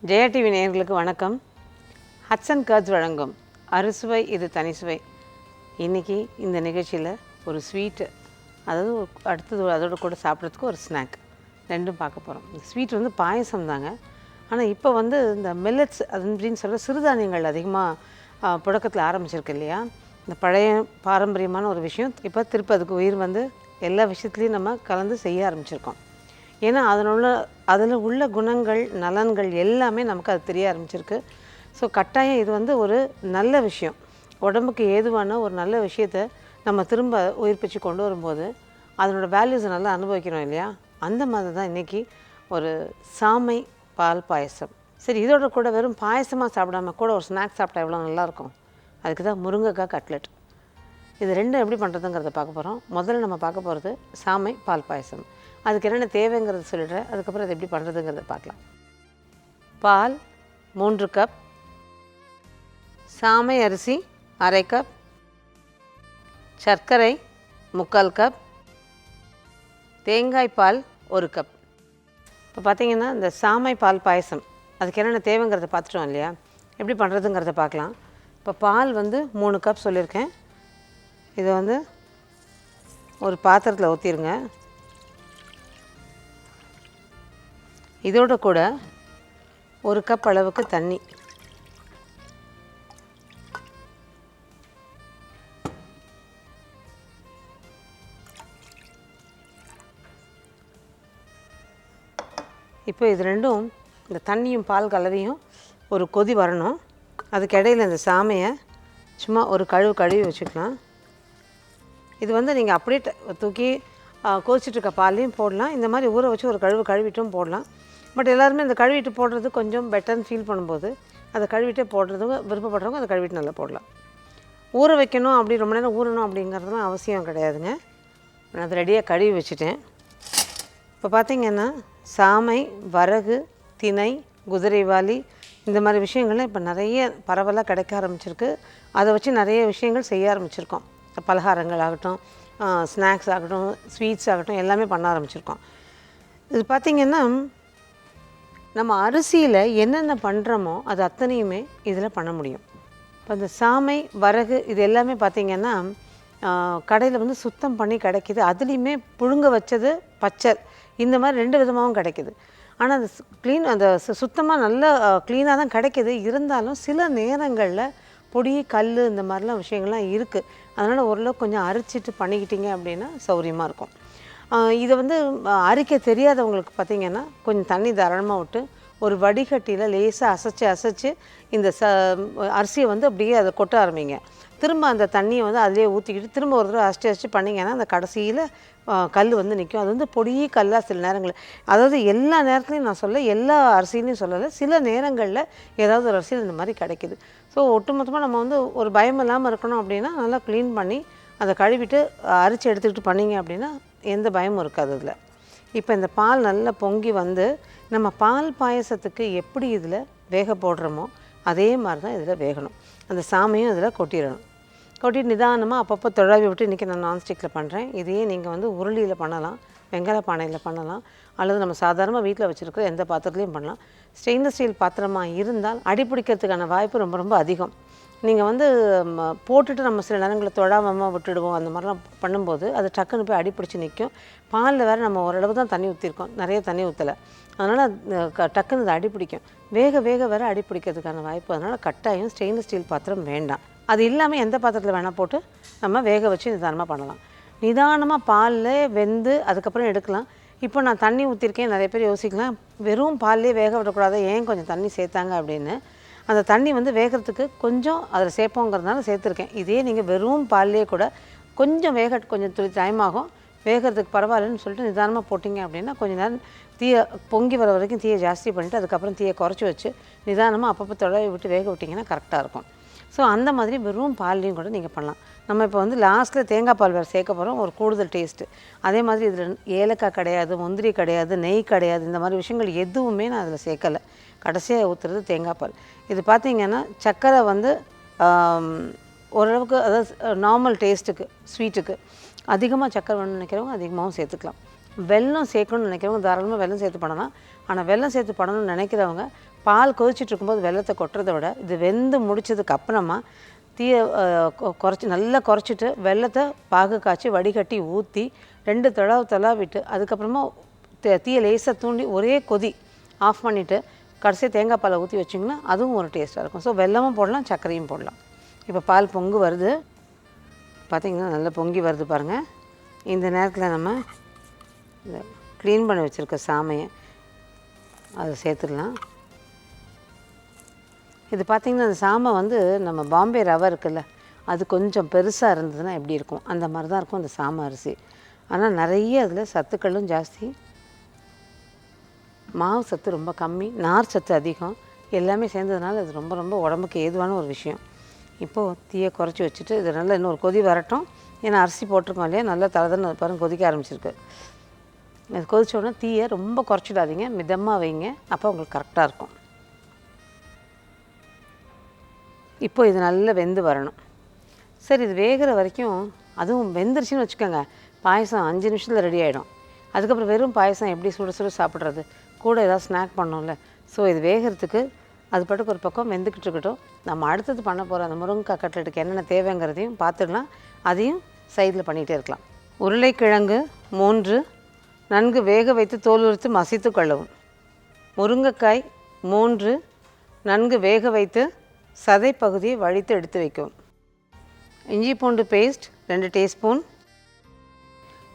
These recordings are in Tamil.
ஜெயா டிவி நேயர்களுக்கு வணக்கம். ஹட்சன் கர்ட்ஸ் வழங்கும் அறுசுவை இது தனி சுவை. இன்றைக்கி இந்த நிகழ்ச்சியில் ஒரு ஸ்வீட்டு, அதாவது அடுத்தது அதோட கூட சாப்பிட்றதுக்கு ஒரு ஸ்நாக் ரெண்டும் பார்க்க போகிறோம். இந்த ஸ்வீட் வந்து பாயசம் தாங்க. ஆனால் இப்போ வந்து இந்த மில்லட்ஸ் அப்படின்னு சொல்கிற சிறுதானியங்கள் அதிகமாக புழக்கத்தில் ஆரம்பிச்சிருக்கு இல்லையா. இந்த பழைய பாரம்பரியமான ஒரு விஷயம் இப்போ திருப்பி அதுக்கு உயிர் வந்து எல்லா விஷயத்துலேயும் நம்ம கலந்து செய்ய ஆரம்பிச்சிருக்கோம். ஏன்னா அதில் உள்ள குணங்கள் நலன்கள் எல்லாமே நமக்கு அது தெரிய ஆரம்பிச்சிருக்கு. ஸோ கட்டாயம் இது வந்து ஒரு நல்ல விஷயம், உடம்புக்கு ஏதுவான ஒரு நல்ல விஷயத்தை நம்ம திரும்ப உயிர்ப்பிச்சு கொண்டு வரும்போது அதனோட வேல்யூஸை நல்லா அனுபவிக்கிறோம் இல்லையா. அந்த மாதிரி தான் இன்றைக்கி ஒரு சாமை பால் பாயசம். சரி, இதோட கூட வெறும் பாயசமாக சாப்பிடாம கூட ஒரு ஸ்நாக்ஸ் சாப்பிட்டா எவ்வளோ நல்லாயிருக்கும். அதுக்கு தான் முருங்கைக்காய் கட்லெட். இது ரெண்டும் எப்படி பண்ணுறதுங்கிறத பார்க்க போகிறோம். முதல்ல நம்ம பார்க்க போகிறது சாமை பால் பாயசம். அதுக்கு என்னென்ன தேவைங்கிறத சொல்லிடுறேன், அதுக்கப்புறம் அது எப்படி பண்ணுறதுங்கிறத பார்க்கலாம். பால் 3 கப், சாமை அரிசி 1/2 கப், சர்க்கரை 3/4 கப், தேங்காய் பால் 1 கப். இப்போ பார்த்திங்கன்னா இந்த சாமை பால் பாயசம் அதுக்கு என்னென்ன தேவைங்கிறத பார்த்துட்டோம் இல்லையா. எப்படி பண்ணுறதுங்கிறத பார்க்கலாம். இப்போ பால் வந்து 3 கப் சொல்லியிருக்கேன். இதை வந்து ஒரு பாத்திரத்தில் ஊற்றிடுங்க. இதோட கூட 1 கப் அளவுக்கு தண்ணி, இப்போ இது ரெண்டும் இந்த தண்ணியும் பால் கலவையும் ஒரு கொதி வரணும். அதுக்கு இடையில் இந்த சாமையை சும்மா ஒரு கழுவி வச்சுக்கலாம். இது வந்து நீங்கள் அப்படியே தூக்கி கொதிச்சிட்ருக்க பால்லையும் போடலாம், இந்த மாதிரி ஊற வச்சு ஒரு கழுவிட்டும் போடலாம். பட் எல்லாருமே இந்த கழுவிட்டு போடுறது கொஞ்சம் பெட்டர்னு ஃபீல் பண்ணும்போது அதை கழுவிட்டே போடுறதுங்க விருப்பப்படுறவங்க அதை கழுவிட்டு நல்லா போடலாம். ஊற வைக்கணும் அப்படி ரொம்ப நேரம் ஊறணும் அப்படிங்கிறதுலாம் அவசியம் கிடையாதுங்க. நான் அதை ரெடியாக கழுவி வச்சுட்டேன். இப்போ பார்த்திங்கன்னா சாமை, வரகு, திணை, குதிரைவாலி இந்த மாதிரி விஷயங்கள்லாம் இப்போ நிறைய பரவலாக கிடைக்க ஆரம்பிச்சிருக்கு. அதை வச்சு நிறைய விஷயங்கள் செய்ய ஆரம்பிச்சிருக்கோம். பலகாரங்கள் ஆகட்டும், ஸ்நாக்ஸ் ஆகட்டும், ஸ்வீட்ஸ் ஆகட்டும், எல்லாமே பண்ண ஆரம்பிச்சிருக்கோம். இது பார்த்திங்கன்னா நம்ம அரிசியில் என்னென்ன பண்ணுறோமோ அது அத்தனையுமே இதில் பண்ண முடியும். இப்போ இந்த சாமை, வரகு இது எல்லாமே பார்த்திங்கன்னா கடையில் வந்து சுத்தம் பண்ணி கிடைக்கிது. அதுலேயுமே புழுங்க வச்சது, பச்சை, இந்த மாதிரி 2 விதமாகவும் கிடைக்கிது. ஆனால் அது அந்த சுத்தமாக நல்லா க்ளீனாக தான் கிடைக்கிது. இருந்தாலும் சில நேரங்களில் பொடி, கல் இந்த மாதிரிலாம் விஷயங்கள்லாம் இருக்குது. அதனால் ஓரளவுக்கு கொஞ்சம் அரைச்சிட்டு பண்ணிக்கிட்டிங்க அப்படின்னா சௌரியமாக இருக்கும். இதை வந்து அரைக்க தெரியாதவங்களுக்கு பார்த்திங்கன்னா கொஞ்சம் தண்ணி தாராளமாக விட்டு ஒரு வடிகட்டியில் லேசாக அசைச்சு இந்த அரிசியை வந்து அப்படியே அதை கொட்ட ஆரம்பிங்க. திரும்ப அந்த தண்ணியை வந்து அதிலே ஊற்றிக்கிட்டு திரும்ப ஒரு தடவை அரைச்சி பண்ணிங்கன்னா அந்த கடைசியில் கல் வந்து நிற்கும். அது வந்து பொடி கல்லாக சில நேரங்களில், அதாவது எல்லா நேரத்துலையும் நான் எல்லா அரிசிலையும் சொல்லலை, சில நேரங்களில் ஏதாவது ஒரு அரிசியில் இந்த மாதிரி கிடைக்கிது. ஸோ ஒட்டுமொத்தமாக நம்ம வந்து ஒரு பயம் இல்லாமல் இருக்கணும் அப்படின்னா நல்லா க்ளீன் பண்ணி அதை கழுவிட்டு அரைச்சி எடுத்துக்கிட்டு பண்ணிங்க அப்படின்னா எந்த பயமும் இருக்காது அதில். இப்போ இந்த பால் நல்லா பொங்கி வந்து நம்ம பால் பாயசத்துக்கு எப்படி இதில் வேக போடுறோமோ அதே மாதிரி தான் இதில் வேகணும். அந்த சாமையும் இதில் கொட்டிடணும். கொட்டிட்டு நிதானமாக அப்பப்போ துழாவி விட்டு, இன்றைக்கி நான் நான்ஸ்டிக்கில் பண்ணுறேன். இதையே நீங்கள் வந்து உருளியில் பண்ணலாம், வெங்காய பானையில் பண்ணலாம், அல்லது நம்ம சாதாரணமாக வீட்டில் வச்சுருக்கிற எந்த பாத்திரத்துலையும் பண்ணலாம். ஸ்டெயின்லெஸ் ஸ்டீல் பாத்திரமாக இருந்தால் அடிப்பிடிக்கிறதுக்கான வாய்ப்பு ரொம்ப ரொம்ப அதிகம். நீங்கள் வந்து போட்டுட்டு நம்ம சில நேரங்களில் தொடாமல் விட்டுடுவோம். அந்த மாதிரிலாம் பண்ணும்போது அது டக்குன்னு போய் அடிப்பிடிச்சி நிற்கும். பாலில் வேறு நம்ம ஓரளவு தான் தண்ணி ஊற்றிருக்கோம், நிறைய தண்ணி ஊற்றலை. அதனால் டக்குன்னு அது அடிப்பிடிக்கும். வேக வேறு அடிப்பிடிக்கிறதுக்கான வாய்ப்பு. அதனால் கட்டாயம் ஸ்டெயின்லெஸ் ஸ்டீல் பாத்திரம் வேண்டாம். அது இல்லாமல் எந்த பாத்திரத்தில் வேணால் போட்டு நம்ம வேக வச்சு நிதானமாக பண்ணலாம். நிதானமாக பாலில் வெந்து அதுக்கப்புறம் எடுக்கலாம். இப்போ நான் தண்ணி ஊற்றிருக்கேன். நிறைய பேர் யோசிக்கலாம், வெறும் பால்லே வேக விடக்கூடாது, ஏன் கொஞ்சம் தண்ணி சேர்த்தாங்க அப்படின்னு. அந்த தண்ணி வந்து வேகிறதுக்கு கொஞ்சம் அதில் சேர்ப்போங்கிறதுனால சேர்த்துருக்கேன். இதே நீங்கள் வெறும் பால்லே கூட கொஞ்சம் கொஞ்சம் டைம் ஆகும், வேகிறதுக்கு பரவாயில்லன்னு சொல்லிட்டு நிதானமாக போட்டிங்க அப்படின்னா கொஞ்சம் நேரம் தீயை பொங்கி வர வரைக்கும் தீயை ஜாஸ்தி பண்ணிவிட்டு அதுக்கப்புறம் தீயை குறைச்சி வச்சு நிதானமாக அப்பப்போ தொலைவி விட்டு வேக விட்டிங்கன்னா கரெக்டாக இருக்கும். ஸோ அந்த மாதிரி வெறும் பால்லையும் கூட நீங்கள் பண்ணலாம். நம்ம இப்போ வந்து லாஸ்ட்டில் தேங்காய் பால் வேறு சேர்க்க போகிறோம், ஒரு கூடுதல் டேஸ்ட்டு. அதே மாதிரி இதில் ஏலக்காய் கிடையாது, முந்திரி கிடையாது, நெய் கிடையாது, இந்த மாதிரி விஷயங்கள் எதுவுமே நான் அதில் சேர்க்கலை. கடைசியாக ஊற்றுறது தேங்காய் பால். இது பார்த்திங்கன்னா சர்க்கரை வந்து ஓரளவுக்கு, அதாவது நார்மல் டேஸ்ட்டுக்கு, ஸ்வீட்டுக்கு அதிகமாக சர்க்கரை வேணும்னு நினைக்கிறவங்க அதிகமாகவும் சேர்த்துக்கலாம். வெல்லம் சேர்க்கணும்னு நினைக்கிறவங்க தாராளமாக வெல்லம் சேர்த்து பண்ணலாம். ஆனால் வெல்லம் சேர்த்து பண்ணணும்னு நினைக்கிறவங்க பால் கொதிச்சுட்டு இருக்கும்போது வெல்லத்தை கொட்டுறதை விட இது வெந்து முடிச்சதுக்கு அப்புறமா தீயை குறைச்சி நல்லா குறைச்சிட்டு வெல்லத்தை பாகு காய்ச்சி வடிகட்டி ஊற்றி 2 தடவை விட்டு அதுக்கப்புறமா தீயை லேசாக தூண்டி ஒரே கொதி ஆஃப் பண்ணிவிட்டு கடைசியாக தேங்காய் பாலை ஊற்றி வச்சிங்கன்னா அதுவும் ஒரு டேஸ்ட்டாக இருக்கும். ஸோ வெல்லமும் போடலாம், சர்க்கரையும் போடலாம். இப்போ பால் பொங்கு வருது, பார்த்திங்கன்னா நல்லா பொங்கி வருது பாருங்கள். இந்த நேரத்தில் நம்ம இந்த க்ளீன் பண்ணி வச்சுருக்க சாமையை அதை சேர்த்துடலாம். இது பார்த்திங்கன்னா அந்த சாமை வந்து நம்ம பாம்பே ரவை இருக்குல்ல, அது கொஞ்சம் பெருசாக இருந்ததுன்னா எப்படி இருக்கும், அந்த மாதிரி தான் இருக்கும் அந்த சாமை அரிசி. ஆனால் நிறைய அதில் சத்துக்களும் ஜாஸ்தி, மாவு சத்து ரொம்ப கம்மி, நார் சத்து அதிகம், எல்லாமே சேர்ந்ததுனால அது ரொம்ப ரொம்ப உடம்புக்கு ஏதுவான ஒரு விஷயம். இப்போது தீயை குறைச்சி வச்சுட்டு இது நல்லா இன்னொரு கொதி வரட்டும். ஏன்னா அரிசி போட்டிருக்கோம் இல்லையா, நல்லா தலதன்னு பாருங்க கொதிக்க ஆரம்பிச்சிருக்கு. அது கொதிச்ச உடனே தீயை ரொம்ப குறைச்சிடாதீங்க, மிதமாக வைங்க, அப்போ உங்களுக்கு கரெக்டாக இருக்கும். இப்போ இது நல்லா வெந்து வரணும். சரி, இது வேகிற வரைக்கும் அதுவும் வெந்துருச்சுன்னு வச்சுக்கோங்க, பாயசம் 5 நிமிஷத்தில் ரெடி ஆகிடும். அதுக்கப்புறம் வெறும் பாயசம் எப்படி சுட சுட சாப்பிட்றது, கூட ஏதாவது ஸ்நாக் பண்ணோம்ல. ஸோ இது வேகிறதுக்கு அது பாட்டுக்கு ஒரு பக்கம் வெந்துக்கிட்டு இருக்கட்டும். நம்ம அடுத்தது பண்ண போகிற அந்த முருங்கைக்காய் கட்லெட்டுக்கு என்னென்ன தேவைங்கிறதையும் பார்த்துடலாம், அதையும் சைடில் பண்ணிகிட்டே இருக்கலாம். உருளைக்கிழங்கு 3 நன்கு வேக வைத்து தோல் உரித்து மசித்து கொள்ளவும். முருங்கைக்காய் 3 நன்கு வேக வைத்து சதை பகுதியை வழித்து எடுத்து வைக்கவும். இஞ்சி பூண்டு பேஸ்ட் 2 டீஸ்பூன்,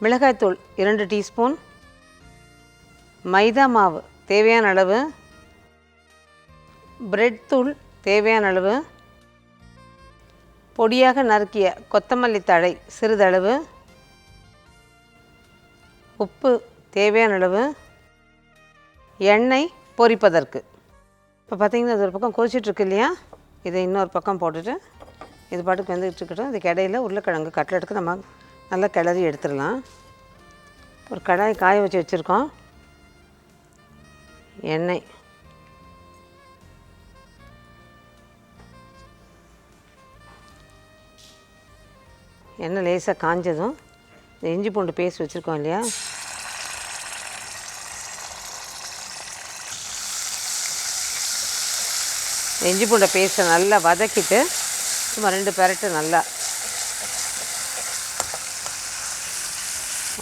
மிளகாய்த்தூள் 2 டீஸ்பூன், மைதா மாவு தேவையான அளவு, பிரெட் தூள் தேவையான அளவு, பொடியாக நறுக்கிய கொத்தமல்லி தழை சிறிதளவு, உப்பு தேவையான அளவு, எண்ணெய் பொரிப்பதற்கு. இப்போ பார்த்திங்கன்னா இது ஒரு பக்கம் கொதிச்சிட்ருக்கு இல்லையா, இதை இன்னொரு பக்கம் போட்டுட்டு இது பாட்டுக்கு வந்துக்கிட்டு இருக்கட்டும். இதுக்கு இடையில் உருளைக்கிழங்கு கட்லெட்டுக்கு நம்ம நல்லா கிளறி எடுத்துடலாம். ஒரு கடாய் காய வச்சு வச்சுருக்கோம். எண்ணெய், எண்ணெய் லேசாக காஞ்சதும் இந்த இஞ்சி பூண்டு பேஸ்ட் வச்சுருக்கோம் இல்லையா, இஞ்சி பூண்டை பேஸ்ட்டை நல்லா வதக்கிட்டு சும்மா 2 பெரட்டு நல்லா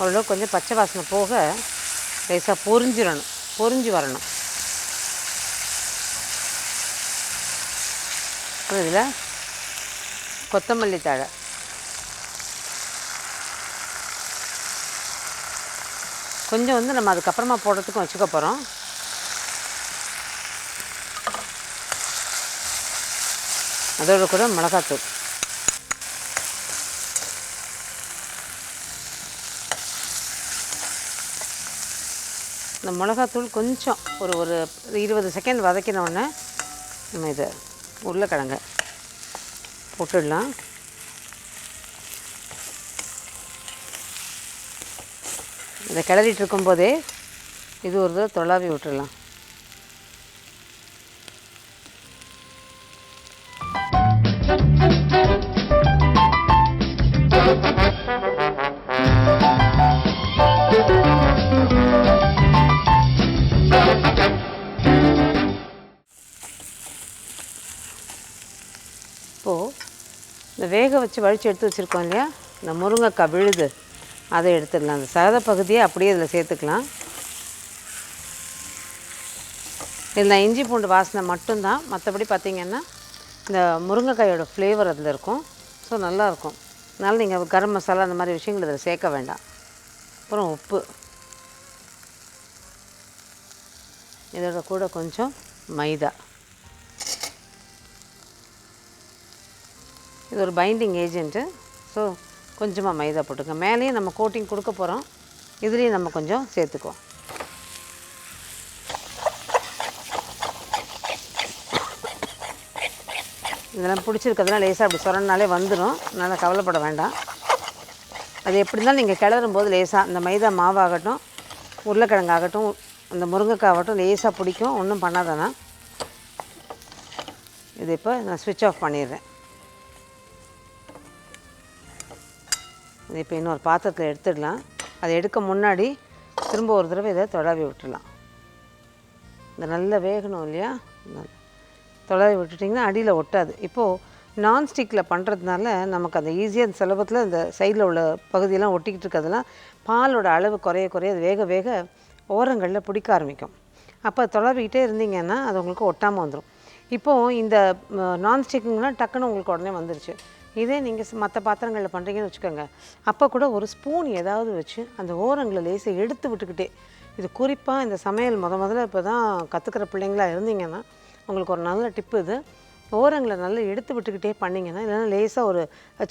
ஓரளவு கொஞ்சம் பச்சை வாசனை போக லேசாக பொரிஞ்சு வரணும். இதில் கொத்தமல்லி தழை, கொஞ்சம் வந்து நம்ம அதுக்கப்புறமா போடுறதுக்கும் வச்சுக்க போகிறோம். அதோடு கூட மிளகாத்தூள், இந்த மிளகாத்தூள் கொஞ்சம் ஒரு 20 செகண்ட் வதக்கினோடனே நம்ம இதை உருளைக்கிழங்கை போட்டுடலாம். இதை கிளறிட்டு இருக்கும்போதே இது ஒரு தடவை தொலாவி விட்டுடலாம். இப்போது இந்த வேக வச்சு வழித்து எடுத்து வச்சுருக்கோம் இல்லையா, இந்த முருங்கைக்காய் விழுது அதை எடுத்துடலாம். அந்த சத பகுதியை அப்படியே இதில் சேர்த்துக்கலாம். இதில் நான் இஞ்சி பூண்டு வாசனை மட்டும்தான், மற்றபடி பார்த்திங்கன்னா இந்த முருங்கைக்காயோட ஃப்ளேவர் அதில் இருக்கும். ஸோ நல்லாயிருக்கும். அதனால் நீங்கள் கரம் மசாலா அந்த மாதிரி விஷயங்கள் இதில் சேர்க்க வேண்டாம். அப்புறம் உப்பு, இதோட கூட கொஞ்சம் மைதா, இது ஒரு பைண்டிங் ஏஜென்ட்டு. ஸோ கொஞ்சமாக மைதா போட்டுக்க. மேலேயும் நம்ம கோட்டிங் கொடுக்க போகிறோம், இதுலேயும் நம்ம கொஞ்சம் சேர்த்துக்குவோம். இதெல்லாம் பிடிச்சிருக்கிறதுனால லேசாக அப்படி சொரனாலே வந்துடும், அதனால் கவலைப்பட வேண்டாம். அது எப்படி இருந்தாலும் நீங்கள் கிளறும் போது லேசாக இந்த மைதா மாவாகட்டும், உருளைக்கிழங்காகட்டும், இந்த முருங்கைக்காய் ஆகட்டும் லேசாக பிடிக்கும், ஒன்றும் பண்ணாதானா. இது இப்போ நான் ஸ்விட்ச் ஆஃப் பண்ணிடுறேன். இது இப்போ இன்னொரு பாத்திரத்தில் எடுத்துடலாம். அதை எடுக்க முன்னாடி திரும்ப ஒரு தடவை இதை தொடாவி விட்டுடலாம். இந்த நல்லா வேகணும் இல்லையா, தொடாவி விட்டுட்டிங்கன்னா அடியில் ஒட்டாது. இப்போது நான்ஸ்டிக்கில் பண்ணுறதுனால நமக்கு அந்த ஈஸியாக அந்த சுலபத்தில் இந்த சைடில் உள்ள பகுதியெல்லாம் ஒட்டிக்கிட்டு இருக்கிறதெல்லாம் பாலோட அளவு குறைய அது வேக வேக ஓரங்களில் பிடிக்க ஆரம்பிக்கும். அப்போ தொலைவிக்கிட்டே இருந்தீங்கன்னா அது உங்களுக்கு ஒட்டாமல் வந்துடும். இப்போது இந்த நான்ஸ்டிக்குங்கெலாம் டக்குன்னு உங்களுக்கு உடனே வந்துருச்சு. இதே நீங்கள் மற்ற பாத்திரங்களில் பண்ணுறீங்கன்னு வச்சுக்கோங்க, அப்போ கூட ஒரு ஸ்பூன் ஏதாவது வச்சு அந்த ஓரங்களை லேசை எடுத்து விட்டுக்கிட்டே, இது குறிப்பாக இந்த சமையல் முதல்ல இப்போ தான் கற்றுக்கிற பிள்ளைங்களாக இருந்தீங்கன்னா உங்களுக்கு ஒரு நல்ல டிப்பு இது. ஓரங்களை நல்லா எடுத்து விட்டுக்கிட்டே பண்ணிங்கன்னா, இல்லைன்னா லேசாக ஒரு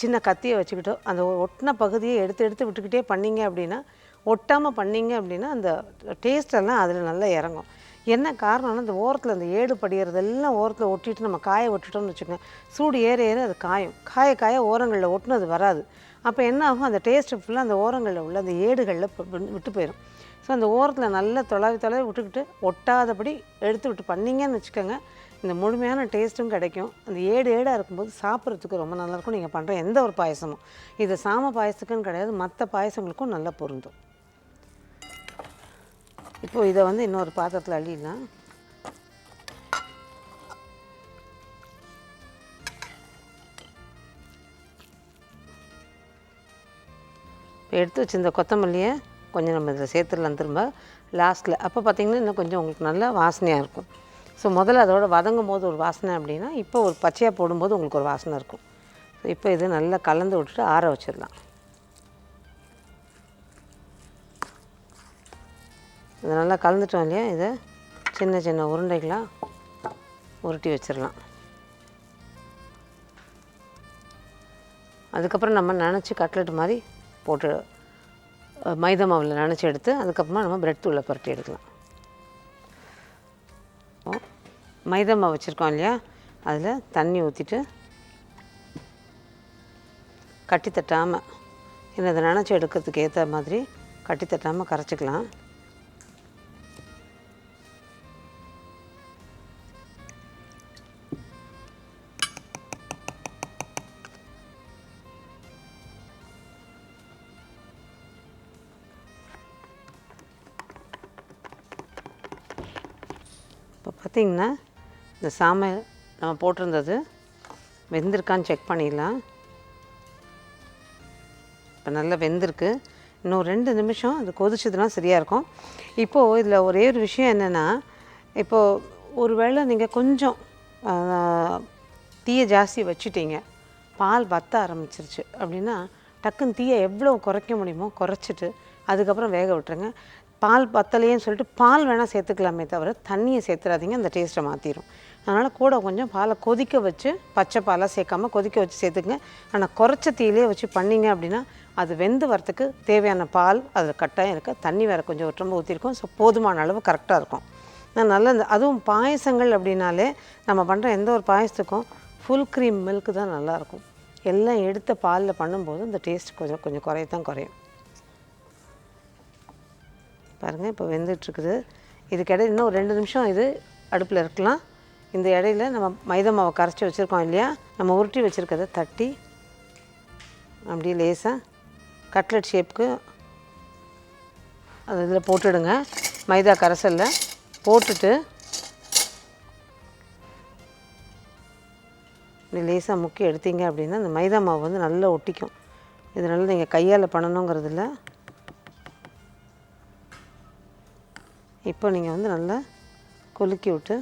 சின்ன கத்தியை வச்சுக்கிட்டோ அந்த ஒட்டின பகுதியை எடுத்து விட்டுக்கிட்டே பண்ணிங்க அப்படின்னா, ஒட்டாமல் பண்ணிங்க அப்படின்னா அந்த டேஸ்டெல்லாம் அதில் நல்லா இறங்கும். என்ன காரணம்னா, இந்த ஓரத்தில் அந்த ஏடு படிகிறதெல்லாம் ஓரத்தில் ஒட்டிட்டு நம்ம காய விட்டுட்டோம்னு வச்சுக்கோங்க, சூடு ஏற அது காயும். காய ஓரங்களில் ஒட்டுனது வராது. அப்போ என்ன ஆகும், அந்த டேஸ்ட்டு ஃபுல்லாக அந்த ஓரங்களில் உள்ள அந்த ஏடுகளில் விட்டு போயிடும். ஸோ அந்த ஓரத்தில் நல்லா தொலைவி விட்டுக்கிட்டு ஒட்டாதபடி எடுத்து விட்டு பண்ணிங்கன்னு வச்சுக்கோங்க, இந்த முழுமையான டேஸ்ட்டும் கிடைக்கும். அந்த ஏடாக இருக்கும்போது சாப்பிட்றதுக்கு ரொம்ப நல்லாயிருக்கும். நீங்கள் பண்ணுற எந்த ஒரு பாயசமும், இது சாம பாயசத்துக்குன்னு கிடையாது, மற்ற பாயசங்களுக்கும் நல்லா பொருந்தும். இப்போது இதை இன்னொரு பாத்திரத்தில் அள்ளிடலாம். இப்போ எடுத்து வச்சு இந்த கொத்தமல்லியை கொஞ்சம் நம்ம இதில் சேர்த்துடலாம் திரும்ப லாஸ்ட்டில். அப்போ பார்த்திங்கன்னா இன்னும் கொஞ்சம் உங்களுக்கு நல்லா வாசனையாக இருக்கும். ஸோ முதல்ல அதோட வதங்கும் போது ஒரு வாசனை அப்படின்னா, இப்போ ஒரு பச்சையாக போடும்போது உங்களுக்கு ஒரு வாசனை இருக்கும். ஸோ இப்போ இது நல்லா கலந்து விட்டுட்டு ஆற வச்சிடலாம். இதை நல்லா கலந்துட்டோம் இல்லையா, இதை சின்ன சின்ன உருண்டைகளாக உருட்டி வச்சிடலாம். அதுக்கப்புறம் நம்ம நினச்சி கட்லெட் மாதிரி போட்டு மைதா மாவில் நினச்சி எடுத்து அதுக்கப்புறமா நம்ம பிரெட் தூளை புரட்டி எடுக்கலாம். மைதா மாவு வச்சுருக்கோம் இல்லையா, அதில் தண்ணி ஊற்றிட்டு கட்டி தட்டாமல், ஏன்னா அதை நினச்சி எடுக்கிறதுக்கு ஏற்ற மாதிரி கட்டி தட்டாமல் கரைச்சிக்கலாம். இப்போ பார்த்திங்கன்னா இந்த சாமை நம்ம போட்டிருந்தது வெந்திருக்கான்னு செக் பண்ணிடலாம். இப்போ நல்லா வெந்திருக்கு. இன்னும் 2 நிமிஷம் அது கொதிச்சதுன்னா சரியாக இருக்கும். இப்போது இதில் ஒரே ஒரு விஷயம் என்னென்னா, இப்போது ஒரு வேளை நீங்கள் கொஞ்சம் தீயை ஜாஸ்தி வச்சுட்டீங்க, பால் வற்ற ஆரம்பிச்சிருச்சு அப்படின்னா, டக்குன்னு தீயை எவ்வளோ குறைக்க முடியுமோ குறைச்சிட்டு அதுக்கப்புறம் வேக விட்டுருங்க. பால் பத்தலையேன்னு சொல்லிட்டு பால் வேணால் சேர்த்துக்கலாமே தவிர தண்ணியை சேர்த்துறாதீங்க, அந்த டேஸ்ட்டை மாற்றிடும். அதனால் கூட கொஞ்சம் பாலை கொதிக்க வச்சு, பச்சை பாலாக சேர்க்காமல் கொதிக்க வச்சு சேர்த்துக்குங்க. ஆனால் குறைச்ச தீயிலே வச்சு பண்ணிங்க அப்படின்னா அது வெந்து வரத்துக்கு தேவையான பால் அதில் கட்டாயம் இருக்க, தண்ணி வேறு கொஞ்சம் ரொம்ப ஊற்றிருக்கோம். ஸோ போதுமான அளவு கரெக்டாக இருக்கும். நான் நல்ல அதுவும் பாயசங்கள் அப்படின்னாலே நம்ம பண்ணுற எந்த ஒரு பாயசத்துக்கும் ஃபுல் க்ரீம் மில்க்கு தான் நல்லாயிருக்கும். எல்லாம் எடுத்த பாலில் பண்ணும்போது இந்த டேஸ்ட் கொஞ்சம் குறையத்தான் குறையும். பாருங்கள் இப்போ வெந்துட்டுருக்குது. இதுக்கு இடையில இன்னும் 2 நிமிஷம் இது அடுப்பில் இருக்கலாம். இந்த இடையில நம்ம மைதா மாவை கரைச்சி வச்சுருக்கோம் இல்லையா, நம்ம உருட்டி வச்சுருக்கதை தட்டி அப்படியே லேசாக கட்லெட் ஷேப்புக்கு அது இதில் போட்டுடுங்க. மைதா கரைசலில் போட்டுட்டு இப்படி லேசாக முக்கி எடுத்தீங்க அப்படின்னா அந்த மைதா மாவு நல்லா ஒட்டிக்கும். இது நல்லா நீங்கள் கையால் பண்ணணுங்கிறது இல்லை. இப்போ நீங்கள் நல்லா குலுக்கி விட்டு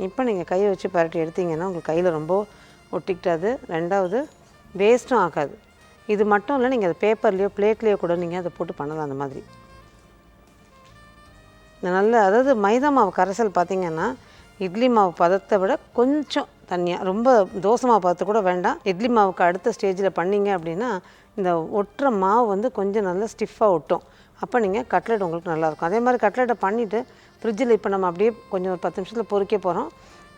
இப்போ நீங்கள் கையை வச்சு பரட்டி எடுத்தீங்கன்னா உங்களுக்கு கையில் ரொம்ப ஒட்டிக்கிட்டாது. 2வது வேஸ்ட்டும் ஆகாது. இது மட்டும் இல்லை, நீங்கள் அது பேப்பர்லேயோ பிளேட்லேயோ கூட நீங்கள் அதை போட்டு பண்ணலாம். அந்த மாதிரி நல்ல அதாவது மைதா மாவு கரைசல் பார்த்திங்கன்னா இட்லி மாவு பதத்தை விட கொஞ்சம் தண்ணியாக, ரொம்ப தோசை மாவு பதத்தை கூட வேண்டாம். இட்லி மாவுக்கு அடுத்த ஸ்டேஜில் பண்ணிங்க அப்படின்னா இந்த ஒட்டுற மாவு கொஞ்சம் நல்லா ஸ்டிஃபாக ஒட்டும். அப்போ நீங்கள் கட்லெட் உங்களுக்கு நல்லாயிருக்கும். அதே மாதிரி கட்லெட்டை பண்ணிவிட்டு ஃப்ரிட்ஜில் இப்போ நம்ம அப்படியே கொஞ்சம் ஒரு 10 நிமிஷத்தில் பொறிக்க போகிறோம்.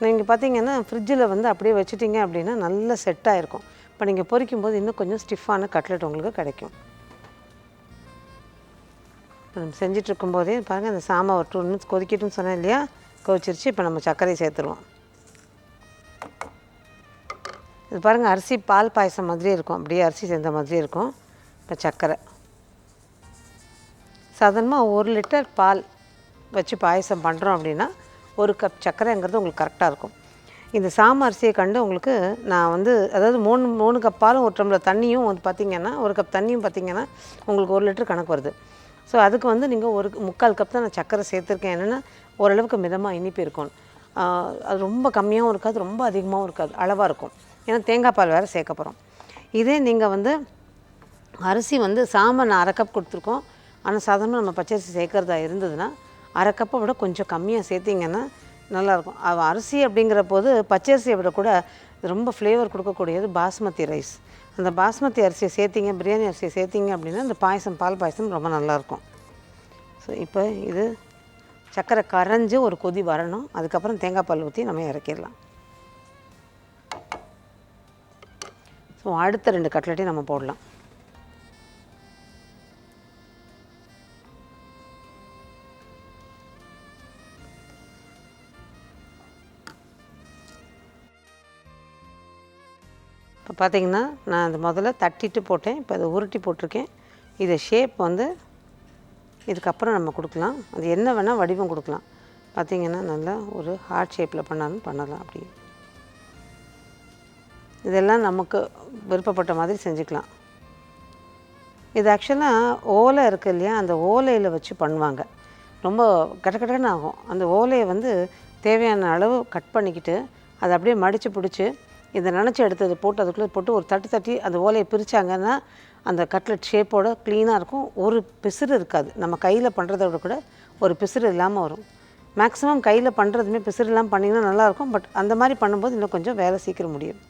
நீங்கள் பார்த்திங்கன்னா ஃப்ரிட்ஜில் அப்படியே வச்சுட்டிங்க அப்படின்னா நல்லா செட் ஆகிருக்கும். இப்போ நீங்கள் பொரிக்கும்போது இன்னும் கொஞ்சம் ஸ்டிஃபான கட்லெட் உங்களுக்கு கிடைக்கும். இப்போ நம்ம செஞ்சிட்ருக்கும்போதே பாருங்கள், அந்த சாமை ஒரு 2 நிமிஷம் கொதிக்கட்டும்னு சொன்னேன் இல்லையா, கொதிச்சிருச்சு. இப்போ நம்ம சர்க்கரையை சேர்த்துருவோம். இது பாருங்கள், அரிசி பால் பாயசம் மாதிரியே இருக்கும், அப்படியே அரிசி சேர்ந்த மாதிரியே இருக்கும். இப்போ சர்க்கரை சாதாரணமாக 1 லிட்டர் பால் வச்சு பாயசம் பண்ணுறோம் அப்படின்னா 1 கப் சர்க்கரைங்கிறது உங்களுக்கு கரெக்டாக இருக்கும். இந்த சாம அரிசியை கண்டு உங்களுக்கு நான் வந்து அதாவது 3 கப் பாலும் 1 டம்ளர் தண்ணியும் வந்து பார்த்திங்கன்னா 1 கப் தண்ணியும் பார்த்திங்கன்னா உங்களுக்கு 1 லிட்டர் கணக்கு வருது. ஸோ அதுக்கு வந்து நீங்கள் 1/4 கப் தான் நான் சர்க்கரை சேர்த்துருக்கேன். என்னென்னா ஓரளவுக்கு மிதமாக இனிப்பு இருக்கும். அது ரொம்ப கம்மியாகவும் இருக்காது, ரொம்ப அதிகமாகவும் இருக்காது, அளவாக இருக்கும். ஏன்னா தேங்காய் பால் வேறு சேர்க்க போகிறோம். இதே நீங்கள் வந்து அரிசி வந்து சாமை நான் 1/2 கப் கொடுத்துருக்கோம். ஆனால் சாதாரணமாக நம்ம பச்சரிசி சேர்க்குறதா இருந்ததுன்னா 1/2 கப்பை விட கொஞ்சம் கம்மியாக சேர்த்திங்கன்னா நல்லாயிருக்கும். அரிசி அப்படிங்கிற போது பச்சரிசியை விட கூட ரொம்ப ஃப்ளேவர் கொடுக்கக்கூடியது பாஸ்மதி ரைஸ். அந்த பாஸ்மதி அரிசியை சேர்த்திங்க, பிரியாணி அரிசியை சேர்த்திங்க அப்படின்னா இந்த பாயசம் பால் பாயசம் ரொம்ப நல்லாயிருக்கும். ஸோ இப்போ இது சர்க்கரை கரைஞ்சி ஒரு கொதி வரணும். அதுக்கப்புறம் தேங்காய் பால் ஊற்றி நம்ம இறக்கிடலாம். ஸோ அடுத்த 2 கட்லெட்டையும் நம்ம போடலாம். இப்போ பார்த்திங்கன்னா நான் அது முதல்ல தட்டிட்டு போட்டேன். இப்போ அதை உருட்டி போட்டிருக்கேன். இதை ஷேப் வந்து இதுக்கப்புறம் நம்ம கொடுக்கலாம். அது என்ன வேணால் வடிவம் கொடுக்கலாம். பார்த்திங்கன்னா நல்லா ஒரு ஹார்ட் ஷேப்பில் பண்ணாலும் பண்ணலாம். அப்படி இதெல்லாம் நமக்கு விருப்பப்பட்ட மாதிரி செஞ்சுக்கலாம். இது ஆக்சுவலாக ஓலை இருக்குது இல்லையா, அந்த ஓலையில் வச்சு பண்ணுவாங்க. ரொம்ப கடன்னு ஆகும். அந்த ஓலையை வந்து தேவையான அளவு கட் பண்ணிக்கிட்டு அதை அப்படியே மடித்து பிடிச்சி இதை நினச்சி எடுத்தது போட்டு அதுக்குள்ளே போட்டு ஒரு தட்டி அந்த ஓலையை பிரித்தாங்கன்னா அந்த கட்லெட் ஷேப்போடு க்ளீனாக இருக்கும். ஒரு பிசுறு இருக்காது. நம்ம கையில் பண்ணுறத விட கூட ஒரு பிசுறு இல்லாமல் வரும். மேக்ஸிமம் கையில் பண்ணுறதுமே பிசுறு இல்லாமல் பண்ணிங்கன்னா நல்லாயிருக்கும். பட் அந்த மாதிரி பண்ணும்போது இன்னும் கொஞ்சம் வேலை சீக்கிரம் முடியும்.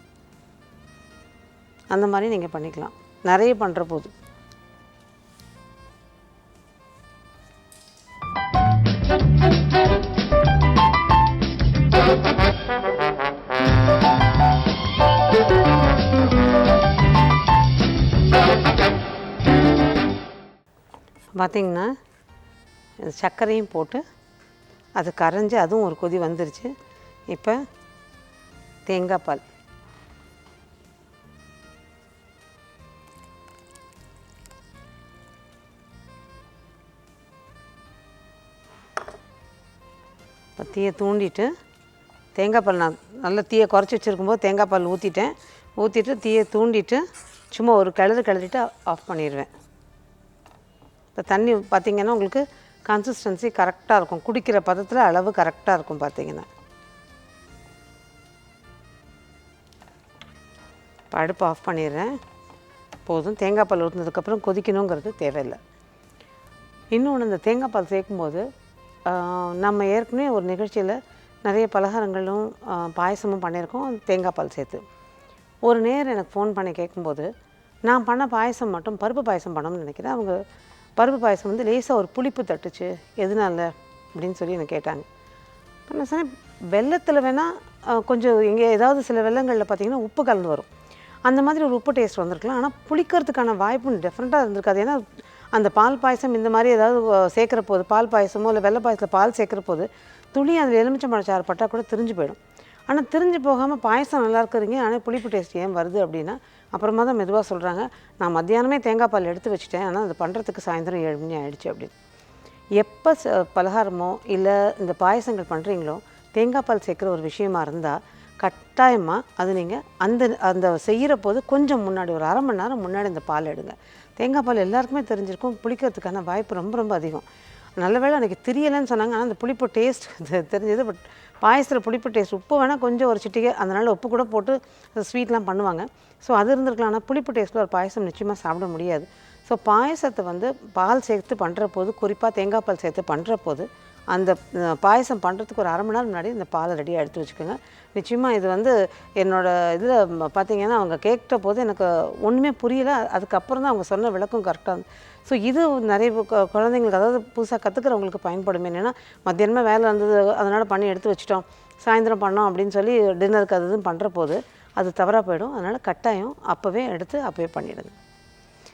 அந்த மாதிரி நீங்கள் பண்ணிக்கலாம் நிறைய பண்ணுற போது. பார்த்திங்கன்னா சர்க்கரையும் போட்டு அது கரைஞ்சி அதுவும் ஒரு கொதி வந்துருச்சு. இப்போ தேங்காய் பால் தீயை தூண்டிட்டு தேங்காய் பால் நான் நல்லா தீயை குறைச்சி வச்சுருக்கும்போது தேங்காய் பால் ஊற்றிட்டு தீயை தூண்டிட்டு சும்மா ஒரு கிளறிட்டு ஆஃப் பண்ணிடுவேன். இப்போ தண்ணி பார்த்திங்கன்னா உங்களுக்கு கன்சிஸ்டன்சி கரெக்டாக இருக்கும். குடிக்கிற பதத்தில் அளவு கரெக்டாக இருக்கும். பார்த்திங்கன்னா இப்போ அடுப்பு ஆஃப் பண்ணிடுறேன். போதும். தேங்காய் பால் ஊற்றினதுக்கப்புறம் கொதிக்கணுங்கிறது தேவையில்லை. இன்னொன்று இந்த தேங்காய் பால் சேர்க்கும்போது நம்ம ஏற்கனவே ஒரு நிகழ்ச்சியில் நிறைய பலகாரங்களும் பாயசமும் பண்ணியிருக்கோம் தேங்காய் பால் சேர்த்து. ஒரு நேரம் எனக்கு ஃபோன் பண்ணி கேட்கும்போது நான் பண்ண பாயசம் மட்டும் பருப்பு பாயசம் பண்ணணும்னு நினைக்கிறேன். அவங்க பருப்பு பாயசம் வந்து லேசாக ஒரு புளிப்பு தட்டுச்சு, எதனால அப்படின்னு சொல்லி எனக்கு கேட்டாங்க. இப்போ நான் சொன்னேன் வெல்லத்தில் வேணால் கொஞ்சம் எங்கே ஏதாவது சில வெல்லங்களில் பார்த்திங்கன்னா உப்பு கலந்து வரும். அந்த மாதிரி ஒரு உப்பு டேஸ்ட் வந்திருக்கலாம். ஆனால் புளிக்கிறதுக்கான வாய்ப்பு டெஃபரெண்ட்டாக இருந்திருக்காது. ஏன்னா அந்த பால் பாயசம் இந்த மாதிரி ஏதாவது சேர்க்குற போது பால் பாயசமோ இல்லை வெள்ளை பாயசத்தில் பால் சேர்க்குற போது துளி அதில் எலுமிச்சம்பழச்சாறு பட்டால் கூட திரிஞ்சு போயிடும். ஆனால் திரிஞ்சு போகாமல் பாயசம் நல்லா இருக்கிறீங்க, ஆனால் புளிப்பு டேஸ்ட் ஏன் வருது அப்படின்னா அப்புறமா தான் மெதுவாக சொல்கிறாங்க, நான் மத்தியானமே தேங்காய் பால் எடுத்து வச்சுட்டேன், ஆனால் அது பண்ணுறதுக்கு சாயந்தரம் 7 மணி ஆகிடுச்சு அப்படின்னு. எப்போ பலகாரமோ இல்லை இந்த பாயசங்கள் பண்ணுறீங்களோ தேங்காய் பால் சேர்க்குற ஒரு விஷயமா இருந்தால் கட்டாயமாக அது நீங்கள் அந்த செய்கிற போது கொஞ்சம் முன்னாடி ஒரு அரை மணி நேரம் முன்னாடி இந்த பால் எடுங்க. தேங்காய் பால் எல்லாருக்குமே தெரிஞ்சிருக்கும், புளிக்கிறதுக்கான வாய்ப்பு ரொம்ப ரொம்ப அதிகம். நல்ல வேளை எனக்கு தெரியலைன்னு சொன்னாங்க, ஆனால் அந்த புளிப்பு டேஸ்ட் தெரிஞ்சது. பட் பாயசத்தில் புளிப்பு டேஸ்ட் உப்பு வேணால் கொஞ்சம் ஒரு சிட்டிகை அதனால் உப்பு கூட போட்டு ஸ்வீட்லாம் பண்ணுவாங்க. ஸோ அது இருந்திருக்கலாம். ஆனால் புளிப்பு டேஸ்ட்டில் ஒரு பாயசம் நிச்சயமாக சாப்பிட முடியாது. ஸோ பாயசத்தை வந்து பால் சேர்த்து பண்ணுற போது, குறிப்பாக தேங்காய் பால் சேர்த்து பண்ணுற போது அந்த பாயசம் பண்ணுறதுக்கு ஒரு அரை மணி நேரம் முன்னாடி இந்த பாலை ரெடியாக எடுத்து வச்சுக்கோங்க. நிச்சயமாக இது வந்து என்னோடய இதில் பார்த்திங்கன்னா அவங்க கேட்ட போது எனக்கு ஒன்றுமே புரியலை. அதுக்கப்புறம் தான் அவங்க சொன்ன விளக்கம் கரெக்டாக இருந்தது. ஸோ இது நிறைய குழந்தைங்களுக்கு அதாவது புதுசாக கற்றுக்கிறவங்களுக்கு பயன்படும். என்னென்னா மத்தியானமாக வேலை இருந்தது அதனால் பண்ணி எடுத்து வச்சிட்டோம், சாயந்தரம் பண்ணோம் அப்படின்னு சொல்லி டின்னருக்கு அது இதுன்னு பண்ணுற போது அது தவறாக போயிடும். அதனால் கட்டாயம் அப்போவே எடுத்து அப்போவே பண்ணிவிடுங்க.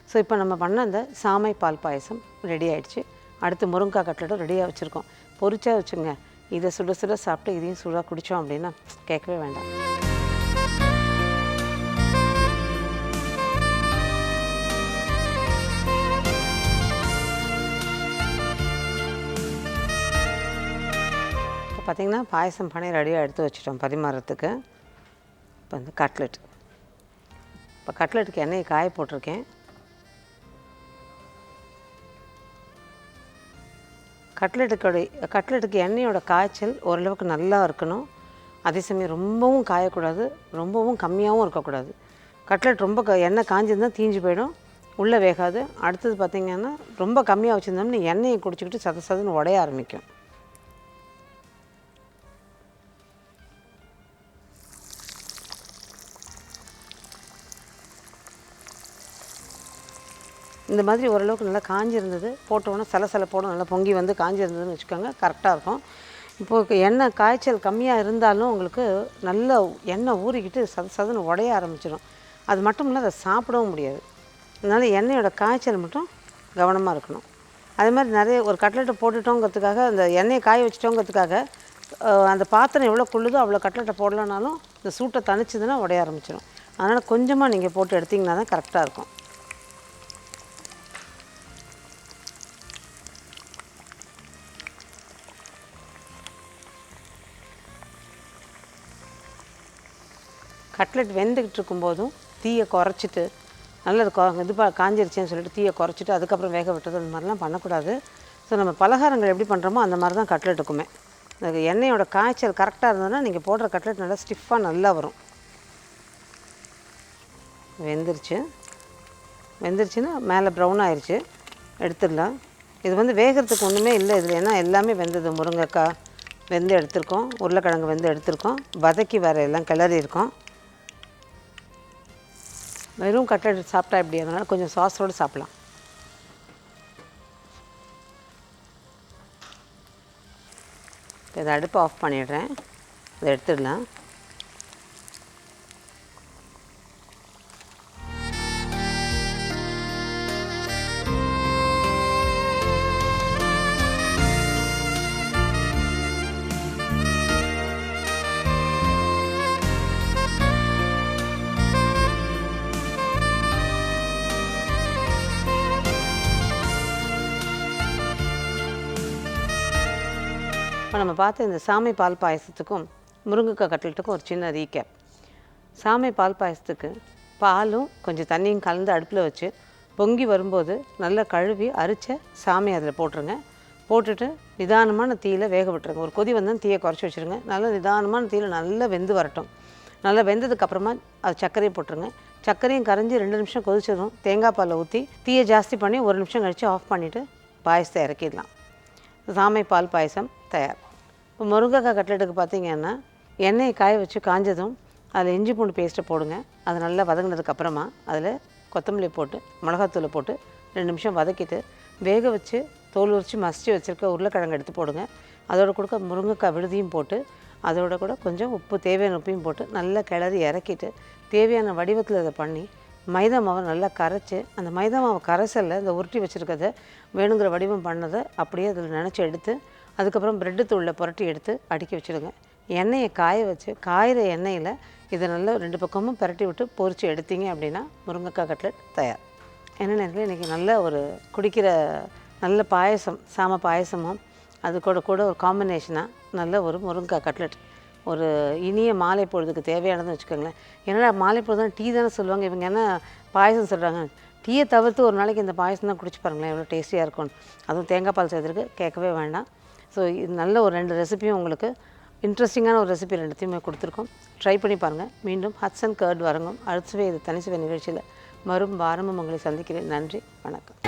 ஸோ இப்போ நம்ம பண்ண அந்த சாமை பால் பாயசம் ரெடி ஆகிடுச்சு. அடுத்து முருங்கைக்காய் கட்லெட்டும் ரெடியாக வச்சுருக்கோம். பொரிச்சா வச்சுங்க, இதை சுட சுட சாப்பிட்டு இதையும் சுடாக குடித்தோம் அப்படின்னா கேட்கவே வேண்டாம். பார்த்திங்கன்னா பாயசம் பண்ணி ரெடியாக எடுத்து வச்சுட்டோம் பரிமாறத்துக்கு. இப்போ வந்து கட்லெட். இப்போ கட்லெட்டுக்கு எண்ணெயை காய போட்டிருக்கேன். கட்லெட்டுக்கு எண்ணெயோட காய்ச்சல் ஓரளவுக்கு நல்லா இருக்கணும். அதே சமயம் ரொம்பவும் காயக்கூடாது, ரொம்பவும் கம்மியாகவும் இருக்கக்கூடாது. கட்லெட் ரொம்ப எண்ணெய் காஞ்சிருந்தால் தீஞ்சு போயிடும், உள்ளே வேகாது. அடுத்தது பார்த்திங்கன்னா ரொம்ப கம்மியாக வச்சுருந்தோம்னா எண்ணெயை குடிச்சிக்கிட்டு சதன்னு உடைய ஆரம்பிக்கும். இந்த மாதிரி ஓரளவுக்கு நல்லா காஞ்சிருந்தது போட்டோன்னா சலசலப்போட நல்லா பொங்கி வந்து காஞ்சிருந்ததுன்னு வச்சுக்கோங்க, கரெக்டாக இருக்கும். இப்போது எண்ணெய் காய்ச்சல் கம்மியாக இருந்தாலும் உங்களுக்கு நல்ல எண்ணெய் ஊறிக்கிட்டு சதன்னு உடைய ஆரம்பிச்சிடும். அது மட்டும் இல்லை, அதை சாப்பிடவும் முடியாது. அதனால் எண்ணெயோட காய்ச்சல் மட்டும் கவனமாக இருக்கணும். அதே மாதிரி நிறைய ஒரு கட்லெட்டை போட்டுட்டோங்கிறதுக்காக அந்த எண்ணெயை காய வச்சிட்டோங்கிறதுக்காக அந்த பாத்திரம் எவ்வளோ கொள்ளுதோ அவ்வளோ கட்லெட்டை போடலனாலும் இந்த சூட்டை தணிச்சதுன்னா உடைய ஆரம்பிச்சிடும். அதனால் கொஞ்சமாக நீங்கள் போட்டு எடுத்திங்கன்னா தான் கரெக்டாக இருக்கும். கட்லெட் வெந்துக்கிட்டு இருக்கும்போதும் தீயை குறைச்சிட்டு நல்லது காஞ்சிருச்சேன்னு சொல்லிட்டு தீயை குறைச்சிட்டு அதுக்கப்புறம் வேக விட்டது அந்த மாதிரிலாம் பண்ணக்கூடாது. ஸோ நம்ம பலகாரங்கள் எப்படி பண்ணுறோமோ அந்த மாதிரி தான் கட்லெட்டுக்குமே. இந்த எண்ணெயோட காய்ச்சல் கரெக்டாக இருந்ததுன்னா நீங்கள் போடுற கட்லெட் நல்லா ஸ்டிஃபாக நல்லா வரும். வெந்துருச்சுன்னா மேலே ப்ரௌன் ஆயிடுச்சு, எடுத்துடலாம். இது வந்து வேகிறதுக்கு ஒன்றுமே இல்லை இதில், ஏன்னா எல்லாமே வெந்தது. முருங்கைக்காய் வெந்து எடுத்திருக்கோம், உருளைக்கிழங்கு வெந்து எடுத்திருக்கோம், வதக்கி வேறு எல்லாம் கிளறி இருக்கோம். வெறும் கட்லெட் சாப்பிட்டா எப்படி, அதனால் கொஞ்சம் சாஸோடு சாப்பிட்லாம். இதை அடுப்பை ஆஃப் பண்ணிடுறேன், இதை எடுத்துடலாம். இப்போ நம்ம பார்த்து இந்த சாமை பால் பாயசத்துக்கும் முருங்கைக்காய் கட்லெட்டுக்கும் ஒரு சின்ன ரீகேப். சாமை பால் பாயசத்துக்கு பாலும் கொஞ்சம் தண்ணியும் கலந்து அடுப்பில் வச்சு பொங்கி வரும்போது நல்லா கழுவி அரிச்ச சாமை அதில் போட்டுருங்க. போட்டுட்டு நிதானமான தீயில் வேக விட்டுருங்க. ஒரு கொதி வந்தால் தீயை குறைச்சி வச்சுருங்க. நல்லா நிதானமான தீயில் நல்லா வெந்து வரட்டும். நல்லா வெந்ததுக்கப்புறமா அது சர்க்கரையை போட்டுருங்க. சர்க்கரையும் கரைஞ்சி 2 நிமிஷம் கொதிச்சதும் தேங்காய் பாலை ஊற்றி தீயை ஜாஸ்தி பண்ணி 1 நிமிஷம் கழித்து ஆஃப் பண்ணிவிட்டு பாயசத்தை இறக்கிடலாம். சாமை பால் பாயசம் தயார். இப்போ முருங்கைக்காய் கட்லெட்டுக்கு பார்த்திங்கன்னா எண்ணெயை காய வச்சு காஞ்சதும் அதில் இஞ்சி பூண்டு பேஸ்ட்டை போடுங்க. அது நல்லா வதங்கினதுக்கப்புறமா அதில் கொத்தமல்லி போட்டு மிளகாத்தூளை போட்டு 2 நிமிஷம் வதக்கிட்டு வேக வச்சு தோல் உரித்து மசிச்சு வச்சுருக்க உருளைக்கிழங்கு எடுத்து போடுங்க. அதோட கூட முருங்கைக்காய் விழுதியும் போட்டு அதோட கூட கொஞ்சம் உப்பு, தேவையான உப்பையும் போட்டு நல்லா கிளறி இறக்கிட்டு தேவையான வடிவத்தில் இதை பண்ணி மைதா மாவை நல்லா கரைச்சி அந்த மைதா மாவை கரைசலில் இந்த உருட்டி வச்சுருக்கதை வேணுங்கிற வடிவம் பண்ணதை அப்படியே அதில் நினச்சி எடுத்து அதுக்கப்புறம் ப்ரெட்டு தூளில் புரட்டி எடுத்து அடுக்கி வச்சுடுங்க. எண்ணெயை காய வச்சு காயிற எண்ணெயில் இதை நல்லா 2 பக்கமும் புரட்டி விட்டு பொரித்து எடுத்தீங்க அப்படின்னா முருங்கைக்காய் கட்லெட் தயார். என்ன நேரத்தில் இன்றைக்கி நல்ல ஒரு குடிக்கிற நல்ல பாயசம், சாமை பாயசமும் அது கூட ஒரு காம்பினேஷனாக நல்ல ஒரு முருங்கைக்காய் கட்லெட் ஒரு இனிய மாலை பொழுதுக்கு தேவையானதுன்னு வச்சுக்கோங்களேன். ஏன்னா மாலை பொழுது தான் டீ தானே சொல்லுவாங்க, இவங்க என்ன பாயசம் சொல்கிறாங்க. டீயை தவிர்த்து ஒரு நாளைக்கு இந்த பாயசம் தான் குடிச்சு பாருங்களேன், எவ்வளோ டேஸ்டியாக இருக்கும்னு. அதுவும் தேங்காய் பால் சேர்த்துருக்கு, கேட்கவே வேண்டாம். ஸோ இது நல்ல ஒரு 2 ரெசிபியும் உங்களுக்கு இன்ட்ரெஸ்டிங்கான ஒரு ரெசிபி 2த்தையுமே கொடுத்துருக்கோம். ட்ரை பண்ணி பாருங்கள். மீண்டும் ஹட்ஸ் அண்ட் கர்ட் வரங்கும் அடுத்த இது தனிசுவை நிகழ்ச்சியில் மறும் வாரமும் உங்களை சந்திக்கிறேன். நன்றி, வணக்கம்.